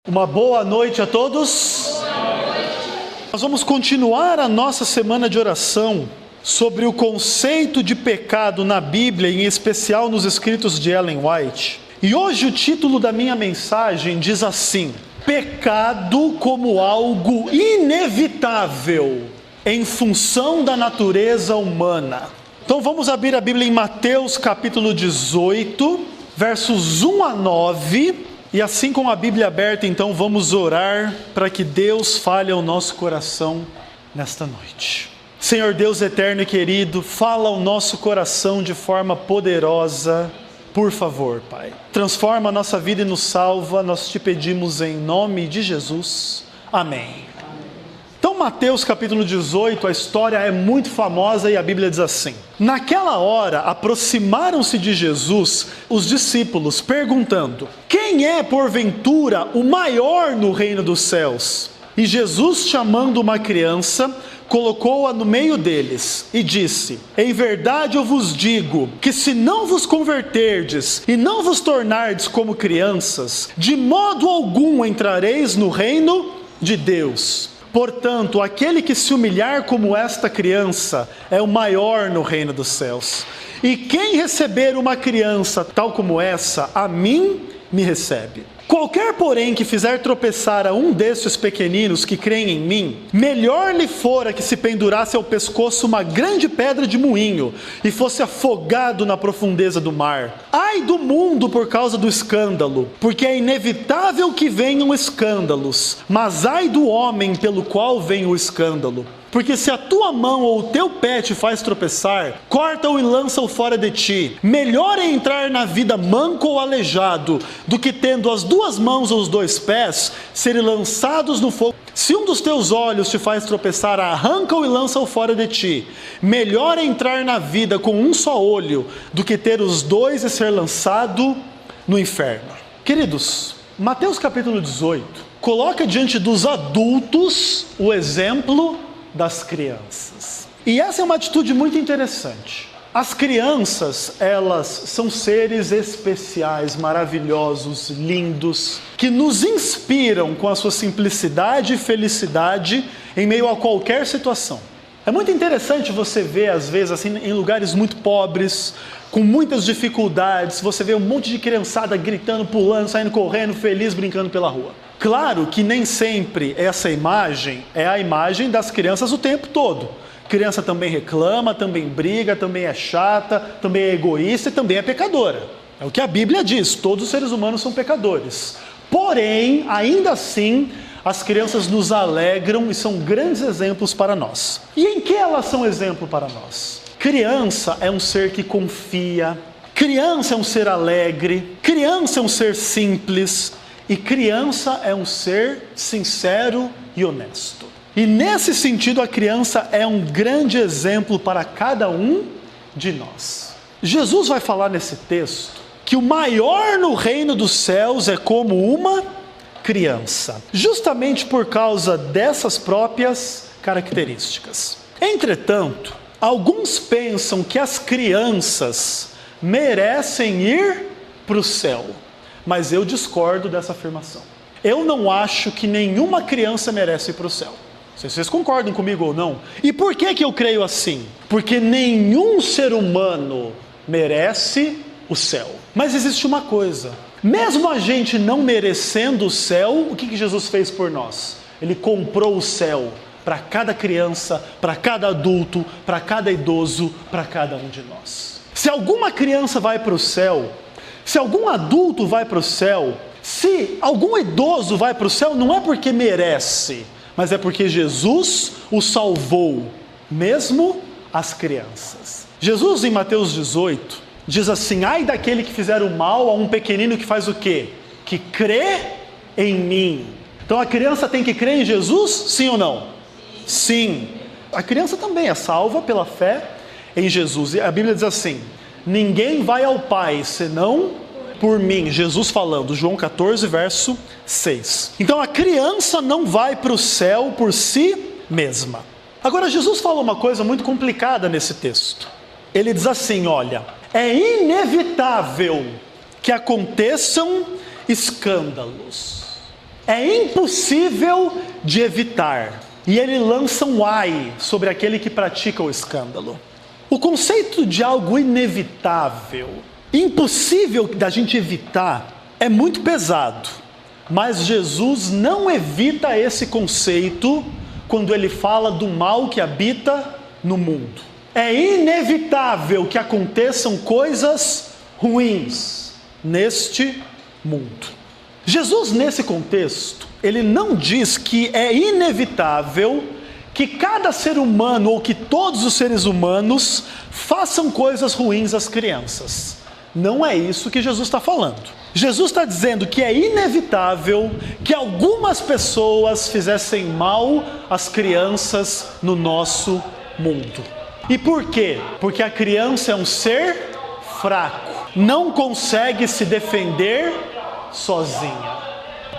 Uma boa noite a todos. Nós vamos continuar a nossa semana de oração sobre o conceito de pecado na Bíblia, em especial nos escritos de Ellen White. E hoje o título da minha mensagem diz assim: pecado como algo inevitável em função da natureza humana. Então vamos abrir a Bíblia em Mateus capítulo 18, versos 1 a 9. E assim com a Bíblia aberta, então vamos orar para que Deus fale ao nosso coração nesta noite. Senhor Deus eterno e querido, fala ao nosso coração de forma poderosa, por favor, Pai. Transforma a nossa vida e nos salva, nós te pedimos em nome de Jesus. Amém. Então Mateus capítulo 18, a história é muito famosa e a Bíblia diz assim: naquela hora aproximaram-se de Jesus os discípulos, perguntando: quem é porventura o maior no reino dos céus? E Jesus, chamando uma criança, colocou-a no meio deles e disse: em verdade eu vos digo que se não vos converterdes e não vos tornardes como crianças, de modo algum entrareis no reino de Deus. Portanto, aquele que se humilhar como esta criança é o maior no reino dos céus. E quem receber uma criança tal como essa, a mim me recebe. Qualquer, porém, que fizer tropeçar a um destes pequeninos que creem em mim, melhor lhe fora que se pendurasse ao pescoço uma grande pedra de moinho e fosse afogado na profundeza do mar. Ai do mundo por causa do escândalo, porque é inevitável que venham escândalos, mas ai do homem pelo qual vem o escândalo. Porque se a tua mão ou o teu pé te faz tropeçar, corta-o e lança-o fora de ti. Melhor é entrar na vida manco ou aleijado, do que tendo as duas mãos ou os dois pés, serem lançados no fogo. Se um dos teus olhos te faz tropeçar, arranca-o e lança-o fora de ti. Melhor é entrar na vida com um só olho, do que ter os dois e ser lançado no inferno. Queridos, Mateus capítulo 18 coloca diante dos adultos o exemplo das crianças. E essa é uma atitude muito interessante. As crianças, elas são seres especiais, maravilhosos, lindos, que nos inspiram com a sua simplicidade e felicidade em meio a qualquer situação. É muito interessante você ver, às vezes, assim, em lugares muito pobres, com muitas dificuldades, você vê um monte de criançada gritando, pulando, saindo correndo, feliz, brincando pela rua. Claro que nem sempre essa imagem é a imagem das crianças o tempo todo. Criança também reclama, também briga, também é chata, também é egoísta e também é pecadora. É o que a Bíblia diz, todos os seres humanos são pecadores. Porém, ainda assim, as crianças nos alegram e são grandes exemplos para nós. E em que elas são exemplo para nós? Criança é um ser que confia, criança é um ser alegre, criança é um ser simples, e criança é um ser sincero e honesto. E nesse sentido, a criança é um grande exemplo para cada um de nós. Jesus vai falar nesse texto que o maior no reino dos céus é como uma criança, justamente por causa dessas próprias características. Entretanto, alguns pensam que as crianças merecem ir para o céu. Mas eu discordo dessa afirmação. Eu não acho que nenhuma criança merece ir para o céu. Se vocês concordam comigo ou não. E por que eu creio assim? Porque nenhum ser humano merece o céu. Mas existe uma coisa. Mesmo a gente não merecendo o céu, o que Jesus fez por nós? Ele comprou o céu para cada criança, para cada adulto, para cada idoso, para cada um de nós. Se alguma criança vai para o céu, se algum adulto vai para o céu, se algum idoso vai para o céu, não é porque merece, mas é porque Jesus o salvou, mesmo as crianças. Jesus em Mateus 18 diz assim: ai daquele que fizer o mal a um pequenino que faz o quê? Que crê em mim. Então a criança tem que crer em Jesus, sim ou não? Sim. A criança também é salva pela fé em Jesus. E a Bíblia diz assim: ninguém vai ao Pai senão por mim. Jesus falando, João 14, verso 6. Então a criança não vai para o céu por si mesma. Agora Jesus fala uma coisa muito complicada nesse texto. Ele diz assim: olha, é inevitável que aconteçam escândalos. é impossível de evitar. E ele lança um ai sobre aquele que pratica o escândalo. O conceito de algo inevitável, impossível da gente evitar, é muito pesado. Mas Jesus não evita esse conceito quando ele fala do mal que habita no mundo. É inevitável que aconteçam coisas ruins neste mundo. Jesus, nesse contexto, ele não diz que é inevitável que cada ser humano ou que todos os seres humanos façam coisas ruins às crianças. Não é isso que Jesus está falando. Jesus está dizendo que é inevitável que algumas pessoas fizessem mal às crianças no nosso mundo. E por quê? Porque a criança é um ser fraco, não consegue se defender sozinha.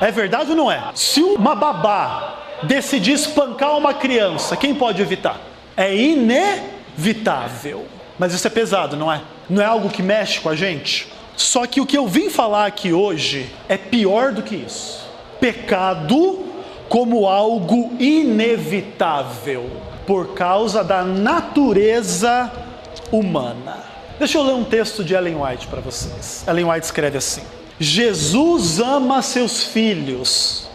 É verdade ou não é? Se uma babá decidir espancar uma criança, quem pode evitar? É inevitável. Mas isso é pesado, não é? Não é algo que mexe com a gente? Só que o que eu vim falar aqui hoje é pior do que isso. Pecado como algo inevitável por causa da natureza humana. Deixa eu ler um texto de Ellen White para vocês. Ellen White escreve assim: Jesus ama seus filhos,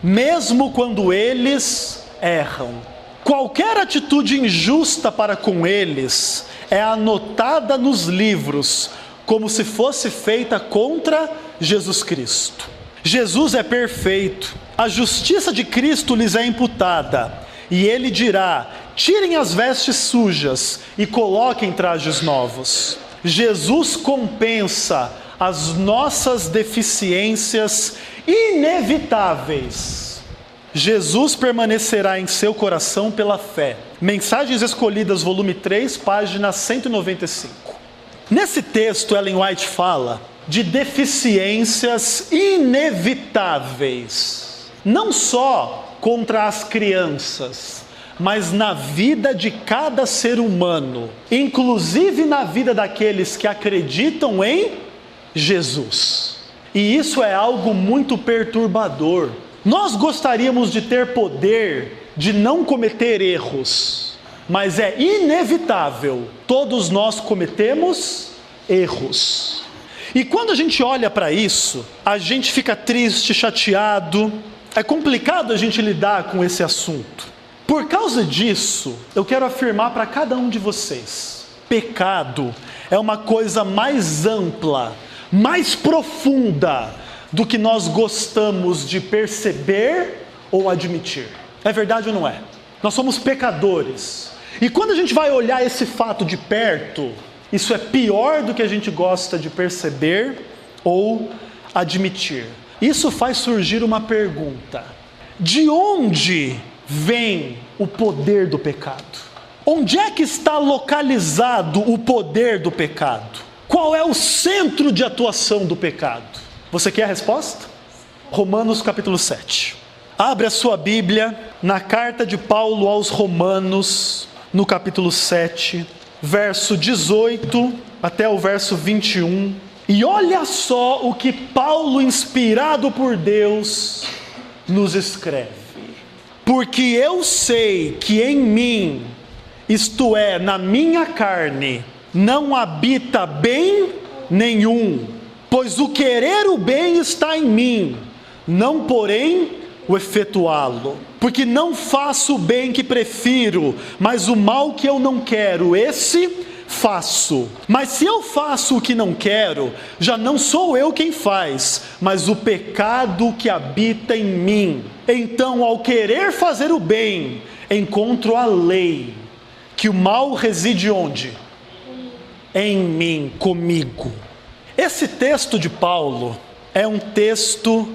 mesmo quando eles erram. Qualquer atitude injusta para com eles é anotada nos livros, como se fosse feita contra Jesus Cristo. Jesus é perfeito, a justiça de Cristo lhes é imputada, e ele dirá: tirem as vestes sujas e coloquem trajes novos. Jesus compensa as nossas deficiências inevitáveis. Jesus permanecerá em seu coração pela fé. Mensagens Escolhidas, volume 3, página 195. Nesse texto, Ellen White fala de deficiências inevitáveis, não só contra as crianças, mas na vida de cada ser humano, inclusive na vida daqueles que acreditam em Jesus. E isso é algo muito perturbador. Nós gostaríamos de ter poder de não cometer erros, mas é inevitável, todos nós cometemos erros. E quando a gente olha para isso, a gente fica triste, chateado. É complicado a gente lidar com esse assunto. Por causa disso, eu quero afirmar para cada um de vocês: pecado é uma coisa mais ampla, mais profunda do que nós gostamos de perceber ou admitir. É verdade ou não é? Nós somos pecadores. E quando a gente vai olhar esse fato de perto, isso é pior do que a gente gosta de perceber ou admitir. Isso faz surgir uma pergunta: de onde vem o poder do pecado? Onde é que está localizado o poder do pecado? Qual é o centro de atuação do pecado? Você quer a resposta? Romanos capítulo 7. Abre a sua Bíblia na carta de Paulo aos Romanos, no capítulo 7, verso 18 até o verso 21. E olha só o que Paulo, inspirado por Deus, nos escreve. Porque eu sei que em mim, isto é, na minha carne, não habita bem nenhum, pois o querer o bem está em mim, não porém o efetuá-lo. Porque não faço o bem que prefiro, mas o mal que eu não quero, esse faço. Mas se eu faço o que não quero, já não sou eu quem faz, mas o pecado que habita em mim. Então, ao querer fazer o bem, encontro a lei, que o mal reside onde? Em mim, comigo. Esse texto de Paulo é um texto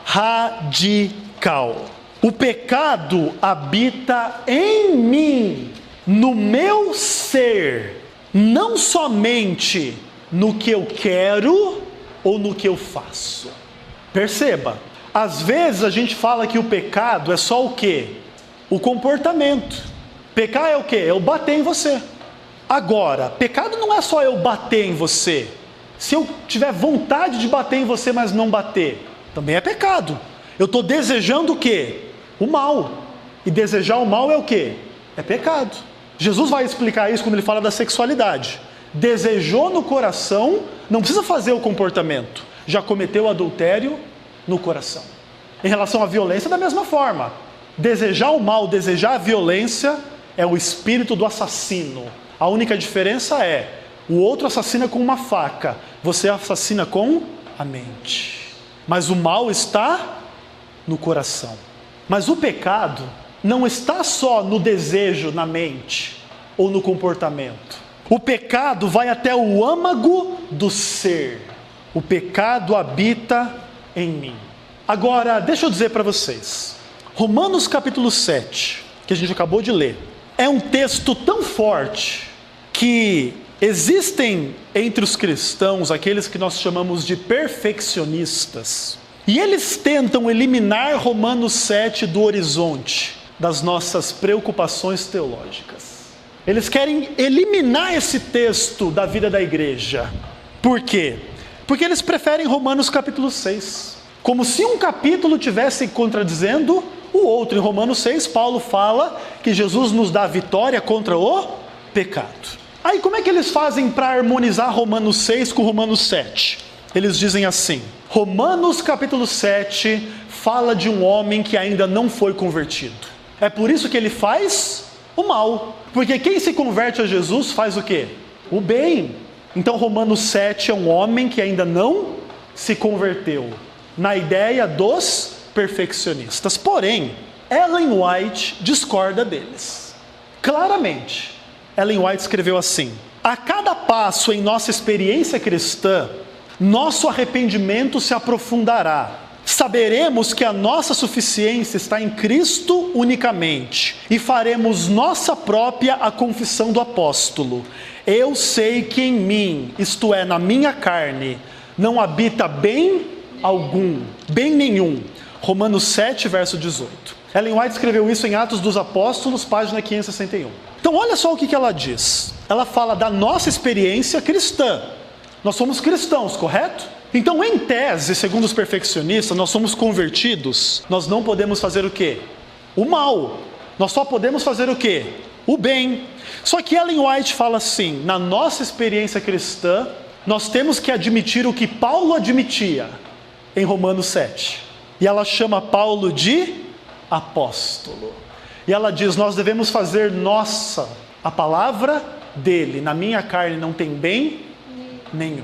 radical. O pecado habita em mim, no meu ser, não somente no que eu quero ou no que eu faço. Perceba, às vezes a gente fala que o pecado é só o quê? O comportamento. Pecar é o quê? É eu bater em você. Agora, pecado não é só eu bater em você. Se eu tiver vontade de bater em você, mas não bater, também é pecado. Eu estou desejando o quê? O mal. E desejar o mal é o quê? É pecado. Jesus vai explicar isso quando ele fala da sexualidade. Desejou no coração, não precisa fazer o comportamento. Já cometeu adultério no coração. Em relação à violência, da mesma forma. Desejar o mal, desejar a violência é o espírito do assassino. A única diferença é, o outro assassina com uma faca, você assassina com a mente. Mas o mal está no coração. Mas o pecado não está só no desejo, na mente ou no comportamento. O pecado vai até o âmago do ser. O pecado habita em mim. Agora, deixa eu dizer para vocês. Romanos capítulo 7, que a gente acabou de ler, é um texto tão forte que existem entre os cristãos aqueles que nós chamamos de perfeccionistas. E eles tentam eliminar Romanos 7 do horizonte das nossas preocupações teológicas. Eles querem eliminar esse texto da vida da igreja. Por quê? Porque eles preferem Romanos capítulo 6. Como se um capítulo tivesse contradizendo o outro. Em Romanos 6, Paulo fala que Jesus nos dá vitória contra o pecado. Aí como é que eles fazem para harmonizar Romanos 6 com Romanos 7? Eles dizem assim: Romanos capítulo 7 fala de um homem que ainda não foi convertido. É por isso que ele faz o mal. Porque quem se converte a Jesus faz o quê? O bem. Então Romanos 7 é um homem que ainda não se converteu, na ideia dos perfeccionistas. Porém, Ellen White discorda deles. Claramente, Ellen White escreveu assim: a cada passo em nossa experiência cristã, nosso arrependimento se aprofundará. Saberemos que a nossa suficiência está em Cristo unicamente, e faremos nossa própria a confissão do apóstolo: eu sei que em mim, isto é, na minha carne, não habita bem algum, bem nenhum. Romanos 7, verso 18. Ellen White escreveu isso em Atos dos Apóstolos, página 561. Então olha só o que ela diz. Ela fala da nossa experiência cristã. Nós somos cristãos, correto? Então, em tese, segundo os perfeccionistas, nós somos convertidos. Nós não podemos fazer o quê? O mal. Nós só podemos fazer o quê? O bem. Só que Ellen White fala assim: na nossa experiência cristã, nós temos que admitir o que Paulo admitia em Romanos 7. E ela chama Paulo de apóstolo. E ela diz: nós devemos fazer nossa a palavra dele. Na minha carne não tem bem nenhum.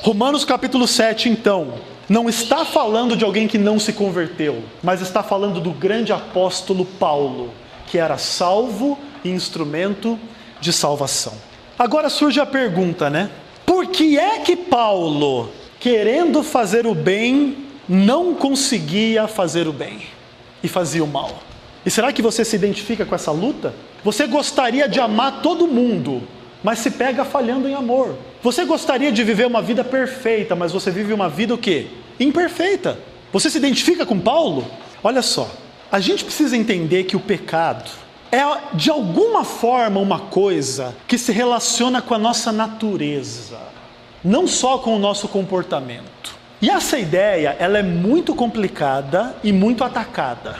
Romanos capítulo 7, então, não está falando de alguém que não se converteu, mas está falando do grande apóstolo Paulo, que era salvo e instrumento de salvação. Agora surge a pergunta, né? Por que é que Paulo, querendo fazer o bem, não conseguia fazer o bem e fazia o mal? E será que você se identifica com essa luta? Você gostaria de amar todo mundo, mas se pega falhando em amor. Você gostaria de viver uma vida perfeita, mas você vive uma vida o quê? Imperfeita. Você se identifica com Paulo? Olha só, a gente precisa entender que o pecado é de alguma forma uma coisa que se relaciona com a nossa natureza, não só com o nosso comportamento. E essa ideia, ela é muito complicada e muito atacada.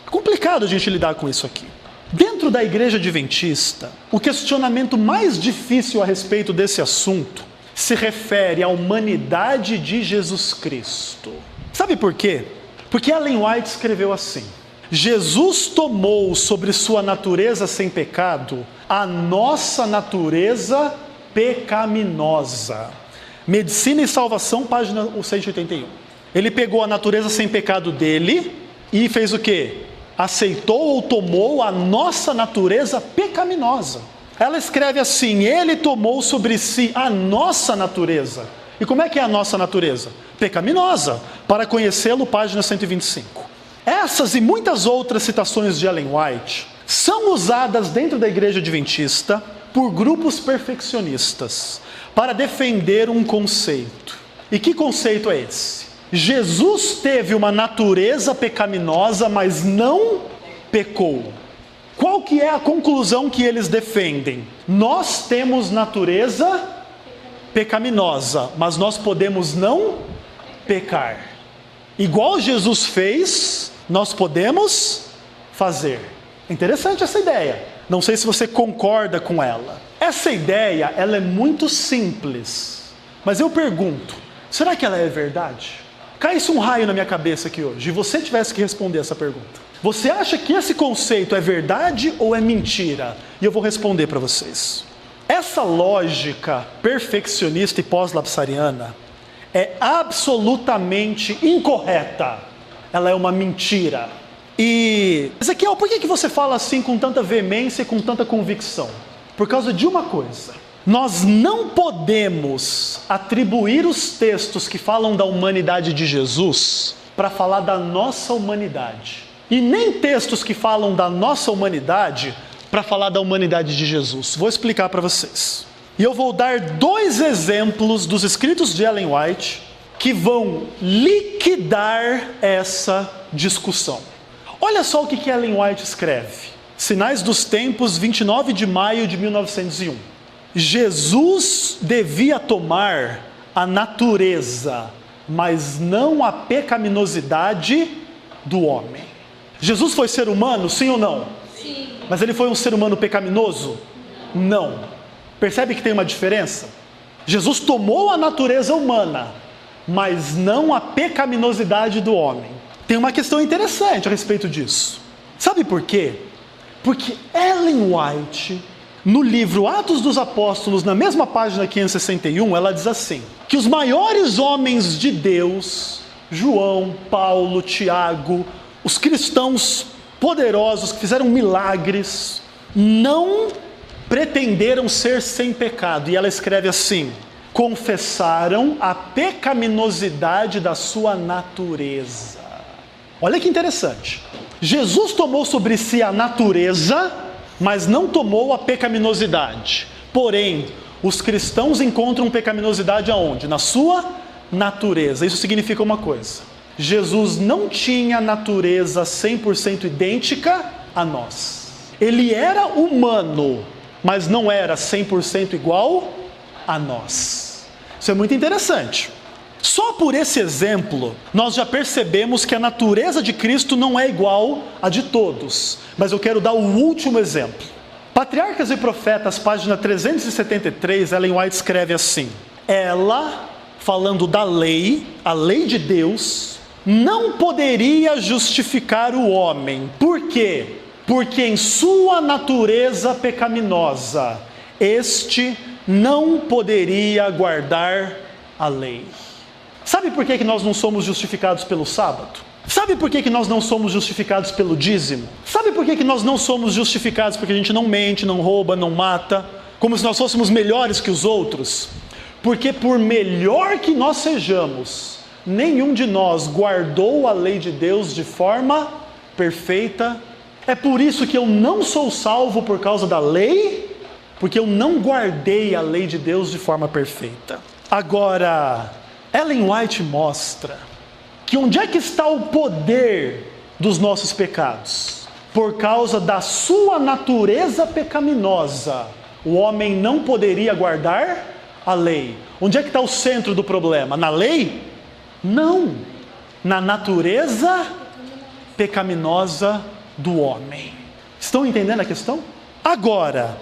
É complicado a gente lidar com isso aqui. Dentro da igreja adventista, o questionamento mais difícil a respeito desse assunto se refere à humanidade de Jesus Cristo. Sabe por quê? Porque Ellen White escreveu assim: Jesus tomou sobre sua natureza sem pecado a nossa natureza pecaminosa. Medicina e Salvação, página 181. Ele pegou a natureza sem pecado dele e fez o quê? Aceitou ou tomou a nossa natureza pecaminosa. Ela escreve assim: ele tomou sobre si a nossa natureza. E como é que é a nossa natureza? Pecaminosa. Para conhecê-lo, página 125. Essas e muitas outras citações de Ellen White são usadas dentro da igreja adventista por grupos perfeccionistas para defender um conceito. E que conceito é esse? Jesus teve uma natureza pecaminosa, mas não pecou. Qual que é a conclusão que eles defendem? Nós temos natureza pecaminosa, mas nós podemos não pecar. igual Jesus fez, nós podemos fazer. Interessante essa ideia. Não sei se você concorda com ela. Essa ideia, ela é muito simples. Mas eu pergunto, será que ela é verdade? Caísse um raio na minha cabeça aqui hoje e você tivesse que responder essa pergunta. Você acha que esse conceito é verdade ou é mentira? E eu vou responder para vocês. Essa lógica perfeccionista e pós-lapsariana é absolutamente incorreta. Ela é uma mentira. E, Ezequiel, por que você fala assim com tanta veemência e com tanta convicção? Por causa de uma coisa. Nós não podemos atribuir os textos que falam da humanidade de Jesus para falar da nossa humanidade. E nem textos que falam da nossa humanidade para falar da humanidade de Jesus. Vou explicar para vocês. E eu vou dar 2 exemplos dos escritos de Ellen White que vão liquidar essa discussão. Olha só o que Ellen White escreve. Sinais dos Tempos, 29 de maio de 1901. Jesus devia tomar a natureza, mas não a pecaminosidade do homem. Jesus foi ser humano, sim ou não? Sim. Mas ele foi um ser humano pecaminoso? Não. Percebe que tem uma diferença? Jesus tomou a natureza humana, mas não a pecaminosidade do homem. Tem uma questão interessante a respeito disso. Sabe por quê? Porque Ellen White, no livro Atos dos Apóstolos, na mesma página 561, ela diz assim, que os maiores homens de Deus, João, Paulo, Tiago, os cristãos poderosos que fizeram milagres, não pretenderam ser sem pecado. E ela escreve assim, confessaram a pecaminosidade da sua natureza. Olha que interessante. Jesus tomou sobre si a natureza, mas não tomou a pecaminosidade. Porém, os cristãos encontram pecaminosidade aonde? Na sua natureza. Isso significa uma coisa. Jesus não tinha natureza 100% idêntica a nós. Ele era humano, mas não era 100% igual a nós. Isso é muito interessante. Só por esse exemplo, nós já percebemos que a natureza de Cristo não é igual à de todos. Mas eu quero dar o último exemplo. Patriarcas e Profetas, página 373, Ellen White escreve assim. Ela, falando da lei, a lei de Deus, não poderia justificar o homem. Por quê? Porque em sua natureza pecaminosa, este não poderia guardar a lei. Sabe por que nós não somos justificados pelo sábado? Sabe por que nós não somos justificados pelo dízimo? Sabe por que nós não somos justificados porque a gente não mente, não rouba, não mata? Como se nós fôssemos melhores que os outros? Porque por melhor que nós sejamos, nenhum de nós guardou a lei de Deus de forma perfeita. É por isso que eu não sou salvo por causa da lei, porque eu não guardei a lei de Deus de forma perfeita. Agora, Ellen White mostra que onde é que está o poder dos nossos pecados? Por causa da sua natureza pecaminosa, o homem não poderia guardar a lei. Onde é que está o centro do problema? Na lei? Não. Na natureza pecaminosa do homem. Estão entendendo a questão? Agora,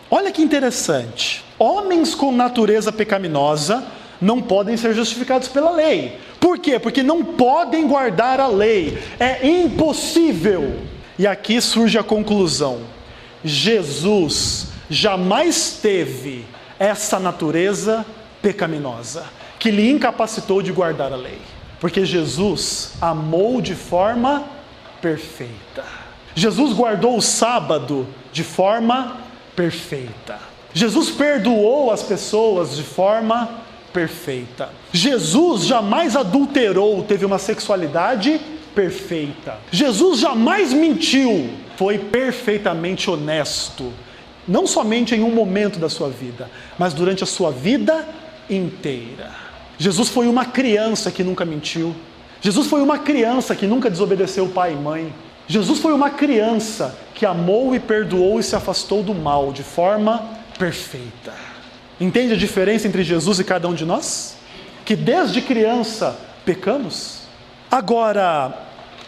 olha que interessante. Homens com natureza pecaminosa não podem ser justificados pela lei. Por quê? Porque não podem guardar a lei. É impossível. E aqui surge a conclusão. Jesus jamais teve essa natureza pecaminosa que lhe incapacitou de guardar a lei. Porque Jesus amou de forma perfeita. Jesus guardou o sábado de forma perfeita. Jesus perdoou as pessoas de forma perfeita. Jesus jamais adulterou, teve uma sexualidade perfeita. Jesus jamais mentiu, foi perfeitamente honesto. Não somente em um momento da sua vida, mas durante a sua vida inteira. Jesus foi uma criança que nunca mentiu. Jesus foi uma criança que nunca desobedeceu pai e mãe. Jesus foi uma criança que amou e perdoou e se afastou do mal de forma perfeita. Entende a diferença entre Jesus e cada um de nós? Que desde criança pecamos. Agora,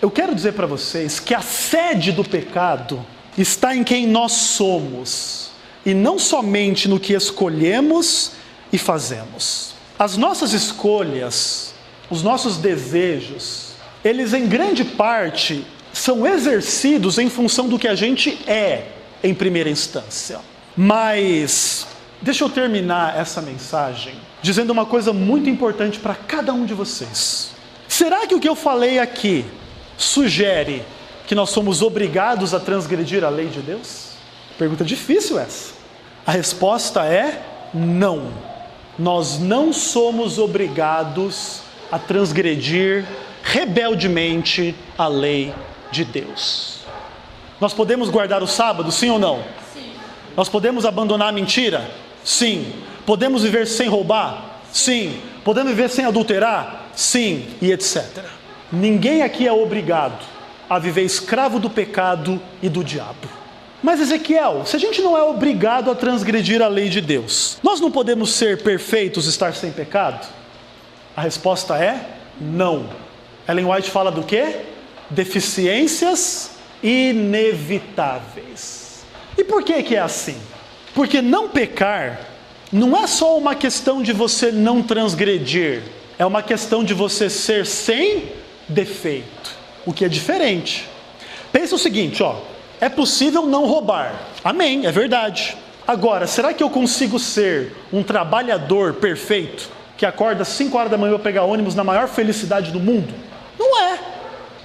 eu quero dizer para vocês que a sede do pecado está em quem nós somos, e não somente no que escolhemos e fazemos. As nossas escolhas, os nossos desejos, eles em grande parte são exercidos em função do que a gente é em primeira instância. Mas deixa eu terminar essa mensagem dizendo uma coisa muito importante para cada um de vocês. Será que o que eu falei aqui sugere que nós somos obrigados a transgredir a lei de Deus? Pergunta difícil essa. A resposta é não. Nós não somos obrigados a transgredir rebeldemente a lei de Deus. Nós podemos guardar o sábado, sim ou não? Sim. Nós podemos abandonar a mentira? Sim. Podemos viver sem roubar? Sim. Podemos viver sem adulterar? Sim. E etc. Ninguém aqui é obrigado a viver escravo do pecado e do diabo. Mas Ezequiel, se a gente não é obrigado a transgredir a lei de Deus, nós não podemos ser perfeitos e estar sem pecado? A resposta é não. Ellen White fala do quê? Deficiências inevitáveis. E por que é assim? Porque não pecar não é só uma questão de você não transgredir, é uma questão de você ser sem defeito, o que é diferente. Pensa o seguinte, é possível não roubar, amém, é verdade. Agora, será que eu consigo ser um trabalhador perfeito, que acorda às 5 horas da manhã para pegar ônibus na maior felicidade do mundo? Não é.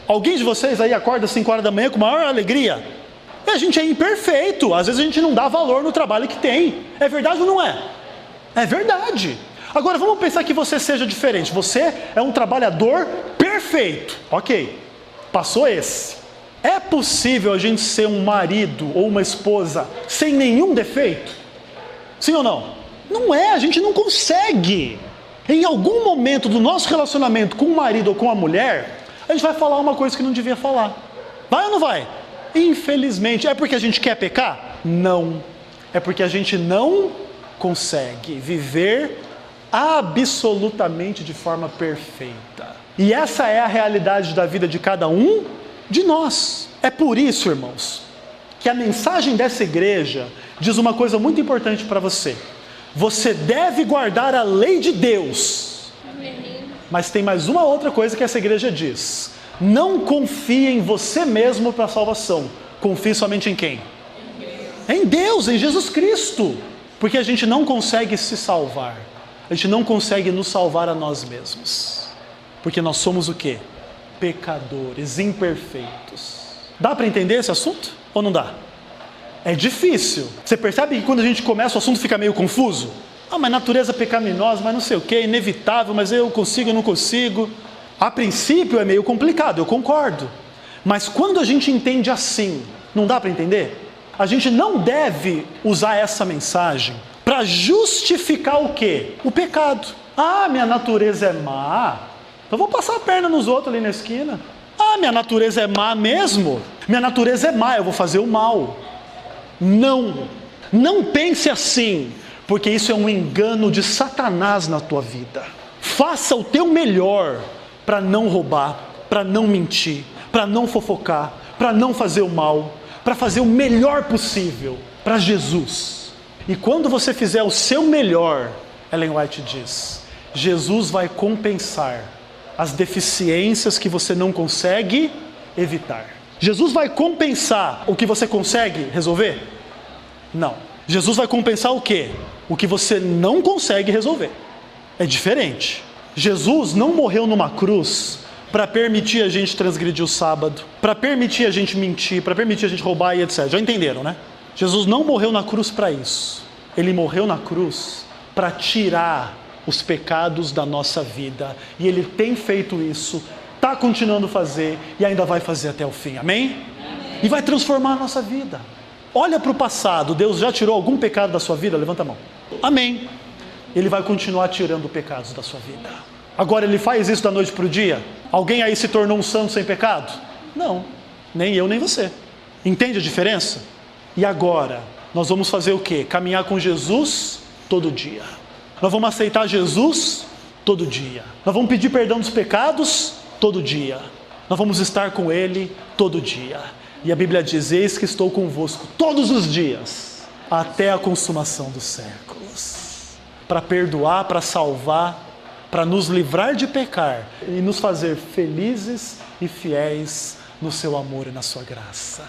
Alguém de vocês aí acorda às 5 horas da manhã com maior alegria? E a gente é imperfeito, às vezes a gente não dá valor no trabalho que tem. É verdade ou não é? É verdade. Agora vamos pensar que você seja diferente. Você é um trabalhador perfeito. Ok, passou esse. É possível a gente ser um marido ou uma esposa sem nenhum defeito? Sim ou não? Não é, a gente não consegue. Em algum momento do nosso relacionamento com o marido ou com a mulher, a gente vai falar uma coisa que não devia falar. Vai ou não vai? Infelizmente. É porque a gente quer pecar? Não. É porque a gente não consegue viver absolutamente de forma perfeita. E essa é a realidade da vida de cada um de nós. É por isso, irmãos, que a mensagem dessa igreja diz uma coisa muito importante para você. Você deve guardar a lei de Deus. Mas tem mais uma outra coisa que essa igreja diz. Não confie em você mesmo para a salvação. Confie somente em quem? Em Deus, em Jesus Cristo. Porque a gente não consegue se salvar. A gente não consegue nos salvar a nós mesmos. Porque nós somos o quê? Pecadores, imperfeitos. Dá para entender esse assunto? Ou não dá? É difícil. Você percebe que quando a gente começa o assunto fica meio confuso? Mas natureza pecaminosa, mas não sei o que, inevitável, mas eu consigo, eu não consigo. A princípio é meio complicado, eu concordo. Mas quando a gente entende assim, não dá para entender? A gente não deve usar essa mensagem para justificar o quê? O pecado. Minha natureza é má, então vou passar a perna nos outros ali na esquina. Minha natureza é má mesmo? Minha natureza é má, eu vou fazer o mal. Não pense assim, porque isso é um engano de Satanás na tua vida. Faça o teu melhor para não roubar, para não mentir, para não fofocar, para não fazer o mal, para fazer o melhor possível para Jesus. E quando você fizer o seu melhor, Ellen White diz, Jesus vai compensar as deficiências que você não consegue evitar. Jesus vai compensar o que você consegue resolver? Não. Jesus vai compensar o quê? O que você não consegue resolver. É diferente. Jesus não morreu numa cruz para permitir a gente transgredir o sábado, para permitir a gente mentir, para permitir a gente roubar e etc. Já entenderam, né? Jesus não morreu na cruz para isso. Ele morreu na cruz para tirar os pecados da nossa vida. E Ele tem feito isso, está continuando a fazer e ainda vai fazer até o fim. Amém? E vai transformar a nossa vida. Olha para o passado. Deus já tirou algum pecado da sua vida? Levanta a mão. Amém. Ele vai continuar tirando pecados da sua vida. Agora Ele faz isso da noite para o dia? Alguém aí se tornou um santo sem pecado? Não. Nem eu, nem você. Entende a diferença? E agora, nós vamos fazer o quê? Caminhar com Jesus todo dia. Nós vamos aceitar Jesus todo dia. Nós vamos pedir perdão dos pecados todo dia. Nós vamos estar com Ele todo dia. E a Bíblia diz: eis que estou convosco todos os dias, até a consumação dos séculos. Para perdoar, para salvar, para nos livrar de pecar e nos fazer felizes e fiéis no seu amor e na sua graça.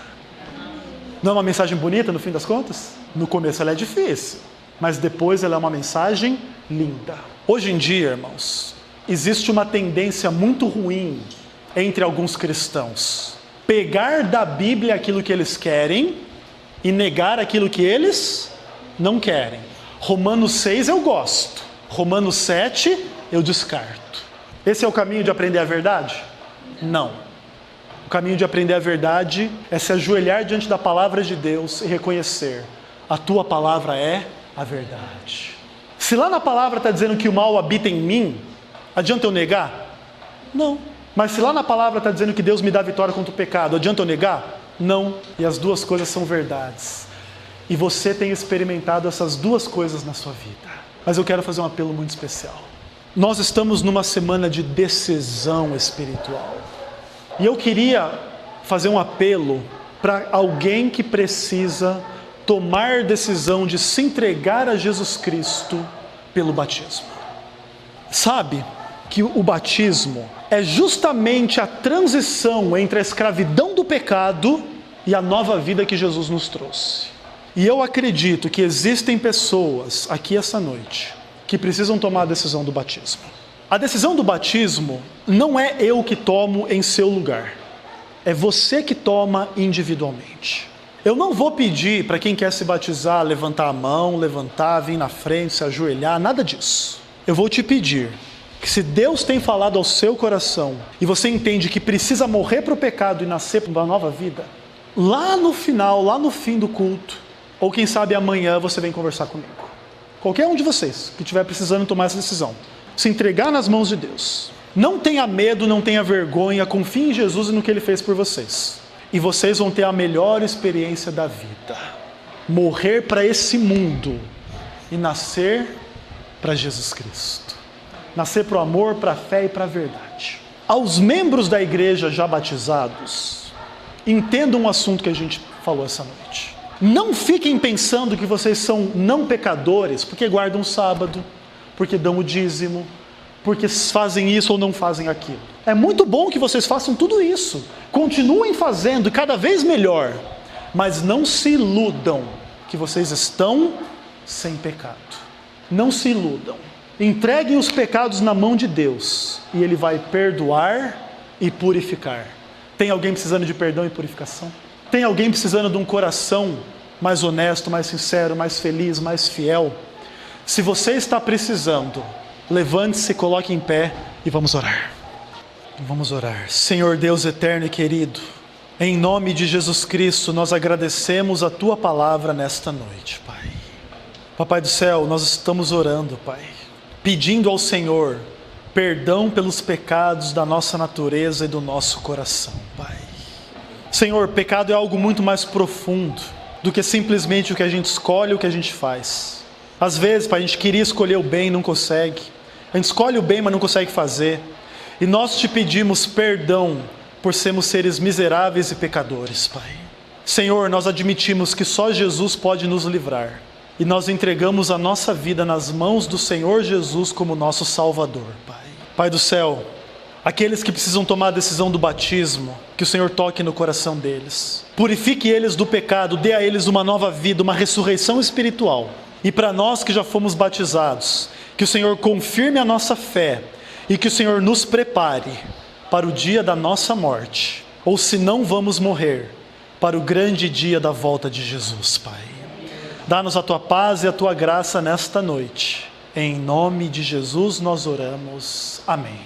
Não é uma mensagem bonita no fim das contas? No começo ela é difícil, mas depois ela é uma mensagem linda. Hoje em dia, irmãos, existe uma tendência muito ruim entre alguns cristãos: pegar da Bíblia aquilo que eles querem e negar aquilo que eles não querem. Romanos 6 eu gosto, Romanos 7 eu descarto. Esse é o caminho de aprender a verdade? Não. O caminho de aprender a verdade é se ajoelhar diante da palavra de Deus e reconhecer: a tua palavra é a verdade. Se lá na palavra está dizendo que o mal habita em mim, adianta eu negar? Não. Mas se lá na palavra está dizendo que Deus me dá vitória contra o pecado, adianta eu negar? Não. E as duas coisas são verdades. E você tem experimentado essas duas coisas na sua vida. Mas eu quero fazer um apelo muito especial. Nós estamos numa semana de decisão espiritual. E eu queria fazer um apelo para alguém que precisa tomar decisão de se entregar a Jesus Cristo pelo batismo. Sabe que o batismo é justamente a transição entre a escravidão do pecado e a nova vida que Jesus nos trouxe. E eu acredito que existem pessoas aqui essa noite que precisam tomar a decisão do batismo. A decisão do batismo não é eu que tomo em seu lugar. É você que toma individualmente. Eu não vou pedir para quem quer se batizar levantar a mão, levantar, vir na frente, se ajoelhar, nada disso. Eu vou te pedir que, se Deus tem falado ao seu coração e você entende que precisa morrer para o pecado e nascer para uma nova vida, lá no final, lá no fim do culto, ou quem sabe amanhã, você vem conversar comigo. Qualquer um de vocês que estiver precisando tomar essa decisão, se entregar nas mãos de Deus. Não tenha medo, não tenha vergonha, confie em Jesus e no que Ele fez por vocês. E vocês vão ter a melhor experiência da vida. Morrer para esse mundo e nascer para Jesus Cristo. Nascer para o amor, para a fé e para a verdade. Aos membros da igreja já batizados, entendam um assunto que a gente falou essa noite. Não fiquem pensando que vocês são não pecadores porque guardam o sábado, porque dão o dízimo, porque fazem isso ou não fazem aquilo. É muito bom que vocês façam tudo isso. Continuem fazendo, cada vez melhor. Mas não se iludam que vocês estão sem pecado. Não se iludam. Entreguem os pecados na mão de Deus e Ele vai perdoar e purificar. Tem alguém precisando de perdão e purificação? Tem alguém precisando de um coração mais honesto, mais sincero, mais feliz, mais fiel? Se você está precisando, levante-se, coloque em pé e vamos orar. Vamos orar. Senhor Deus eterno e querido, em nome de Jesus Cristo, nós agradecemos a Tua palavra nesta noite, Pai. Papai do céu, nós estamos orando, Pai, pedindo ao Senhor perdão pelos pecados da nossa natureza e do nosso coração, Pai. Senhor, pecado é algo muito mais profundo do que simplesmente o que a gente escolhe, o que a gente faz. Às vezes, Pai, a gente queria escolher o bem e não consegue. A gente escolhe o bem, mas não consegue fazer. E nós te pedimos perdão por sermos seres miseráveis e pecadores, Pai. Senhor, nós admitimos que só Jesus pode nos livrar. E nós entregamos a nossa vida nas mãos do Senhor Jesus como nosso Salvador, Pai. Pai do céu, aqueles que precisam tomar a decisão do batismo, que o Senhor toque no coração deles. Purifique eles do pecado, dê a eles uma nova vida, uma ressurreição espiritual. E para nós que já fomos batizados, que o Senhor confirme a nossa fé e que o Senhor nos prepare para o dia da nossa morte, ou se não vamos morrer, para o grande dia da volta de Jesus, Pai. Dá-nos a Tua paz e a Tua graça nesta noite. Em nome de Jesus nós oramos. Amém.